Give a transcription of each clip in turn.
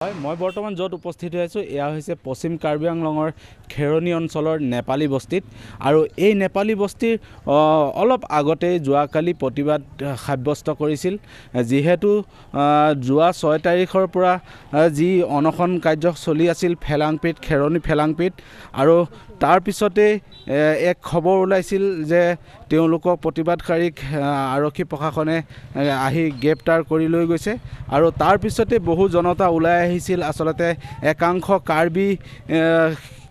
হয় মই বৰ্তমান য'ত উপস্থিত হৈ আছোঁ এয়া হৈছে পশ্চিম কাৰ্বি আংলঙৰ খেৰণি অঞ্চলৰ নেপালী বস্তিত আৰু এই নেপালী বস্তিৰ অলপ আগতেই যোৱাকালি প্ৰতিবাদ সাব্যস্ত কৰিছিল যিহেতু যোৱা 6 তাৰিখৰ পৰা যি অনশন কাৰ্য চলি আছিল ফেলাংপিত খেৰণি ফেলাংপিত আৰু তাৰ পিছতে এক খবৰ ওলাইছিল যে তেওঁলোকক প্ৰতিবাদকাৰীক আৰক্ষী প্ৰশাসনে আহি গ্ৰেপ্তাৰ কৰি লৈ গৈছে আৰু তাৰ পিছতে বহু জনতা ওলাই আহিছিল আসলতে একাংশ কাৰ্বি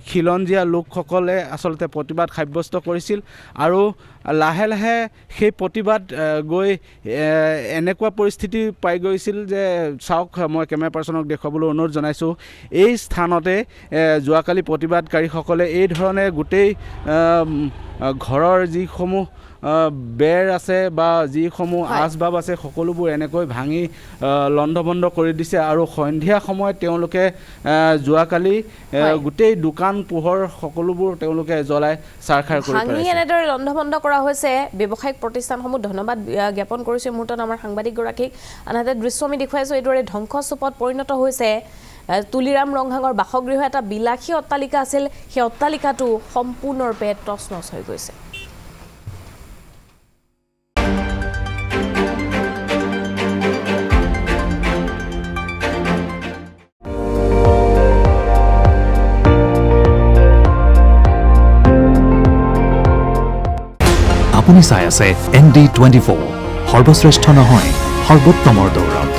খিলঞ্জীয়া লোকসকলে আসলতে প্ৰতিবাদ সাব্যস্ত কৰিছিল আৰু লাহে লাহে সেই প্ৰতিবাদ গৈ এনেকুৱা পৰিস্থিতি পাই গৈছিল যে চাওক মই কেমেৰা পাৰ্চনক দেখুৱাবলৈ অনুৰোধ জনাইছোঁ এই স্থানতে যোৱাকালি প্ৰতিবাদকাৰীসকলে এই ধৰণে গোটেই ঘৰৰ যিসমূহ বেৰ আছে বা যিসমূহ আচবাব আছে সকলোবোৰ এনেকৈ ভাঙি লণ্ডভণ্ড কৰি দিছে আৰু সন্ধিয়া সময়ত তেওঁলোকে যোৱাকালি গোটেই দোকান পোহৰ সকলোবোৰ তেওঁলোকে জ্বলাই চাৰখাৰ কৰি পেলাইছে। ভাঙি এনেদৰে লণ্ডভণ্ড কৰা হৈছে ব্যৱসায়িক প্ৰতিষ্ঠানসমূহ ধন্যবাদ জ্ঞাপন কৰিছে মুহূৰ্তত আমাৰ সাংবাদিকগৰাকীক। আনহাতে দৃশ্য আমি দেখুৱাইছোঁ এইদৰে ধ্বংসস্তূপত পৰিণত হৈছে তুলিৰাম ৰংহাঙৰ বাসগৃহ। এটা বিলাসী অট্টালিকা আছিল, সেই অট্টালিকাটো সম্পূৰ্ণৰূপে তছনছ হৈ গৈছে। আপুনি চাই আছে ND24 সৰ্বশ্ৰেষ্ঠ নহয় সৰ্বোত্তমৰ দৌৰত।